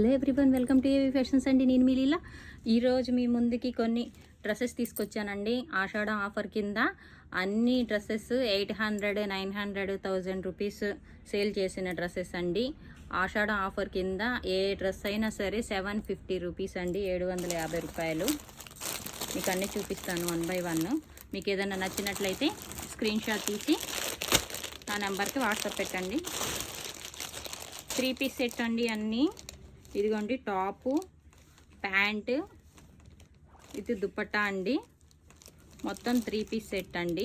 Hello everyone, welcome to ఏవి fashions అండి. నేను మీ లీలా. ఈరోజు మీ ముందుకి కొన్ని డ్రెస్సెస్ తీసుకొచ్చానండి. ఆషాఢం ఆఫర్ కింద అన్ని డ్రెస్సెస్ 800, 900, 1000 రూపీస్ సేల్ చేసిన డ్రెస్సెస్ అండి. ఆషాఢం ఆఫర్ కింద ఏ డ్రెస్ అయినా సరే 750 రూపీస్ అండి, 750 రూపాయలు. మీకు అన్నీ చూపిస్తాను 1 by 1. మీకు ఏదైనా నచ్చినట్లయితే స్క్రీన్ షాట్ తీసి నా నెంబర్కి వాట్సాప్ పెట్టండి. 3 పీస్ సెట్ అండి అన్నీ. ఇదిగోండి టాపు, ప్యాంటు, ఇది దుపట్టా అండి. మొత్తం 3 పీస్ సెట్ అండి.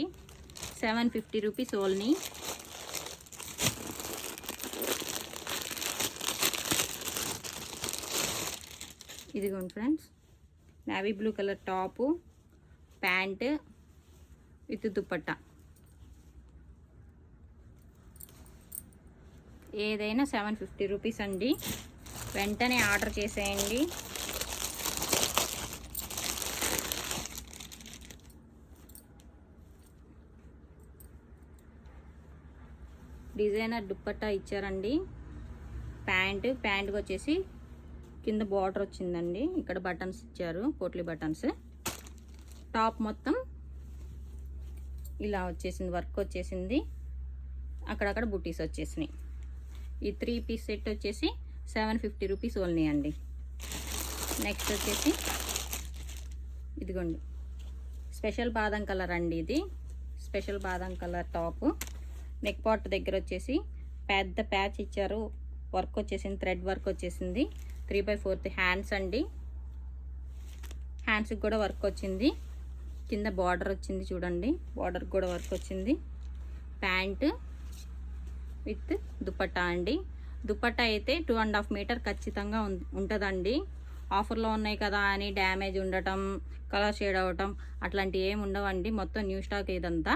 750 రూపీస్ ఓన్లీ. ఇదిగోండి friends, navy blue colour top, pant with dupatta. ఏదైనా 750 రూపీస్ అండి. వెంటనే ఆర్డర్ చేసేయండి. డిజైనర్ దుపట్టా ఇచ్చారండి. ప్యాంట్కి వచ్చేసి కింద బార్డర్ వచ్చిందండి. ఇక్కడ బటన్స్ ఇచ్చారు, పోట్లీ బటన్స్. టాప్ మొత్తం ఇలా వచ్చేసింది, వర్క్ వచ్చేసింది. అక్కడక్కడ బుటీస్ వచ్చేసినాయి. ఈ 3 పీస్ సెట్ వచ్చేసి 750 రూపీస్ ఓన్లీ అండి. నెక్స్ట్ వచ్చేసి ఇదిగోండి స్పెషల్ బాదం కలర్ అండి. ఇది స్పెషల్ బాదం కలర్ టాపు. నెక్ పార్ట్ దగ్గర వచ్చేసి పెద్ద ప్యాచ్ ఇచ్చారు, వర్క్ వచ్చేసింది, థ్రెడ్ వర్క్ వచ్చేసింది. 3/4 హ్యాండ్స్ అండి. హ్యాండ్స్కి కూడా వర్క్ వచ్చింది. కింద బార్డర్ వచ్చింది చూడండి, బార్డర్కి కూడా వర్క్ వచ్చింది. ప్యాంటు విత్ దుపట్టా అండి. దుపట్టా అయితే 2.5 మీటర్ ఖచ్చితంగా ఉంటుందండి. ఆఫర్లో ఉన్నాయి కదా అని డ్యామేజ్ ఉండటం, కలర్ షేడ్ అవ్వటం అట్లాంటివి ఏమి ఉండవండి. మొత్తం న్యూ స్టాక్ ఇదంతా.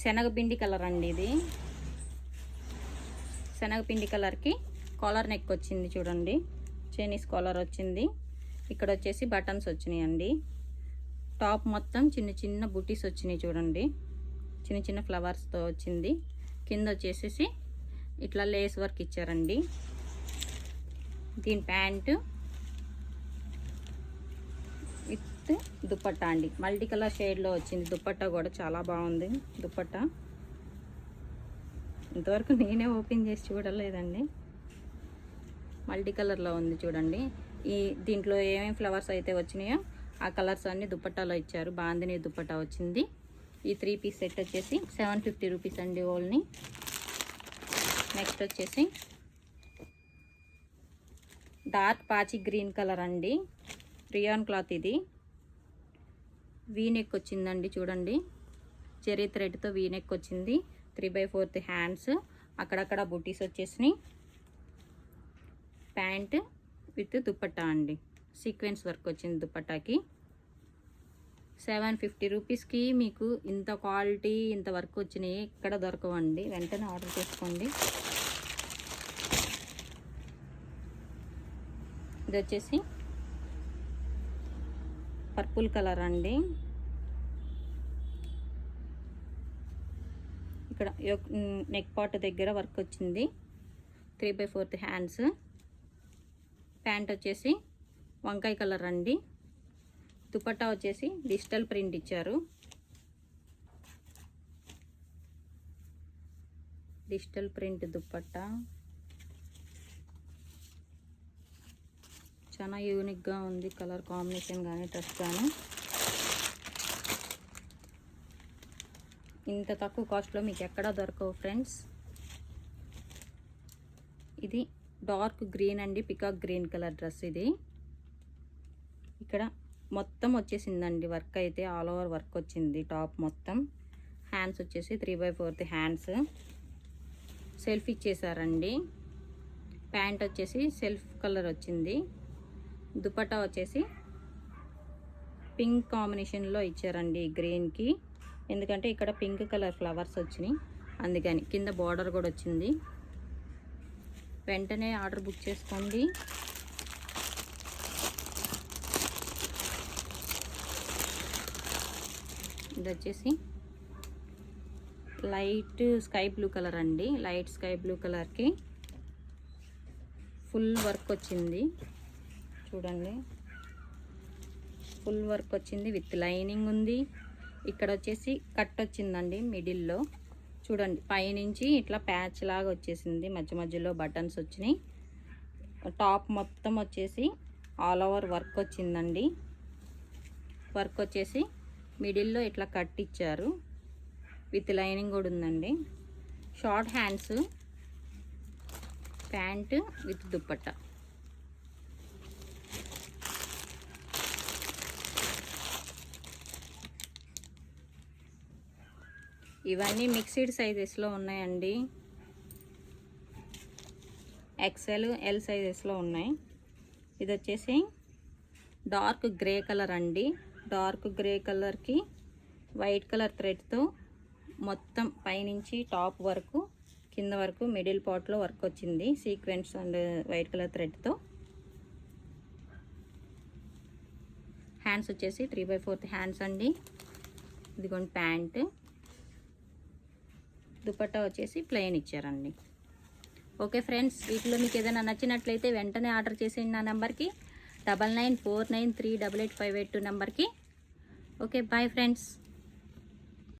శనగపిండి కలర్ అండి. ఇది శనగపిండి కలర్కి కాలర్ నెక్ వచ్చింది చూడండి, చైనీస్ కాలర్ వచ్చింది. ఇక్కడ వచ్చేసి బటన్స్ వచ్చినాయి అండి. టాప్ మొత్తం చిన్న చిన్న బుటీస్ వచ్చినాయి చూడండి, చిన్న చిన్న ఫ్లవర్స్తో వచ్చింది. కింద వచ్చేసేసి ఇట్లా లేస్ వర్క్ ఇచ్చారండి. దీని ప్యాంటు విత్ దుపట్టా అండి. మల్టీ కలర్ షేడ్లో వచ్చింది. దుపట్టా కూడా చాలా బాగుంది. దుపట్టా ఇంతవరకు నేనే ఓపెన్ చేసి చూడలేదండి. మల్టీ కలర్లో ఉంది చూడండి. దీంట్లో ఏమేమి ఫ్లవర్స్ అయితే వచ్చినాయో ఆ కలర్స్ అన్ని దుపట్టాలో ఇచ్చారు. బాందిని దుపట్టా వచ్చింది. ఈ 3 పీస్ సెట్ వచ్చేసి 750 రూపీస్ అండి ఓన్లీ. నెక్స్ట్ వచ్చేసి డార్క్ పాచి గ్రీన్ కలర్ అండి. Rayon cloth. ఇది వీనెక్ వచ్చిందండి చూడండి, చెరీ థ్రెడ్తో వీనెక్ వచ్చింది. 3/4 హ్యాండ్స్, అక్కడక్కడ బుటీస్ వచ్చేసినాయి. ప్యాంట్ విత్ దుపట్టా అండి. సీక్వెన్స్ వర్క్ వచ్చింది దుపట్టాకి. 750 రూపీస్కి మీకు ఇంత క్వాలిటీ, ఇంత వర్క్ వచ్చినాయి ఎక్కడ దొరకవండి. వెంటనే ఆర్డర్ చేసుకోండి. ఇది వచ్చేసి పర్పుల్ కలర్ అండి. ఇక్కడ నెక్ పార్ట్ దగ్గర వర్క్ వచ్చింది. 3/4 హ్యాండ్స్. ప్యాంట్ వచ్చేసి వంకాయ కలర్ అండి. దుపట్టా వచ్చేసి డిజిటల్ ప్రింట్ ఇచ్చారు. డిజిటల్ ప్రింట్ దుపట్టా చాలా యూనిక్గా ఉంది. కలర్ కాంబినేషన్ కానీ డ్రెస్ కానీ. ఇంత తక్కువ కాస్ట్లో మీకు ఎక్కడా దొరకవు ఫ్రెండ్స్. ఇది డార్క్ గ్రీన్ అండి, పికాక్ గ్రీన్ కలర్ డ్రెస్. ఇది ఇక్కడ మొత్తం వచ్చేసిందండి వర్క్ అయితే, ఆల్ ఓవర్ వర్క్ వచ్చింది టాప్ మొత్తం. హ్యాండ్స్ వచ్చేసి 3/4 హ్యాండ్స్. సెల్ఫ్ ఇచ్చేసారండి. ప్యాంట్ వచ్చేసి సెల్ఫ్ కలర్ వచ్చింది. దుపట్టా వచ్చేసి పింక్ కాంబినేషన్లో ఇచ్చారండి గ్రీన్కి, ఎందుకంటే ఇక్కడ పింక్ కలర్ ఫ్లవర్స్ వచ్చినాయి అందుకని. కింద బార్డర్ కూడా వచ్చింది. వెంటనే ఆర్డర్ బుక్ చేసుకోండి. ఇది వచ్చేసి లైట్ స్కై బ్లూ కలర్ అండి. లైట్ స్కై బ్లూ కలర్కి ఫుల్ వర్క్ వచ్చింది చూడండి. ఫుల్ వర్క్ వచ్చింది విత్ లైనింగ్ ఉంది. ఇక్కడ వచ్చేసి కట్ వచ్చిందండి మిడిల్లో చూడండి. పైనుంచి ఇట్లా ప్యాచ్ లాగా వచ్చేసింది, మధ్య మధ్యలో బటన్స్ వచ్చినాయి. టాప్ మొత్తం వచ్చేసి ఆల్ ఓవర్ వర్క్ వచ్చిందండి. వర్క్ వచ్చేసి మిడిల్లో ఇట్లా కట్ ఇచ్చారు, విత్ లైనింగ్ కూడా ఉందండి. Short hands, pant with dupatta. ఇవన్నీ మిక్స్డ్ సైజెస్లో ఉన్నాయండి. ఎక్సెల్, ఎల్ సైజెస్లో ఉన్నాయి. ఇది వచ్చేసి డార్క్ గ్రే కలర్ అండి. డార్క్ గ్రే కలర్కి వైట్ కలర్ థ్రెడ్తో మొత్తం పైనుంచి టాప్ వరకు కింద వరకు మిడిల్ పార్ట్లో వర్క్ వచ్చింది, సీక్వెన్స్ అండ్ వైట్ కలర్ థ్రెడ్తో. హ్యాండ్స్ వచ్చేసి 3/4 హ్యాండ్స్ అండి. ఇదిగోండి ప్యాంట్. దుపట్టా వచ్చేసి ప్లెయిన్ ఇచ్చారండి. ఓకే ఫ్రెండ్స్, వీటిలో మీకు ఏదైనా నచ్చినట్లయితే వెంటనే ఆర్డర్ చేసేయండి నా నెంబర్కి 9949388582 నెంబర్కి. Okay bye friends.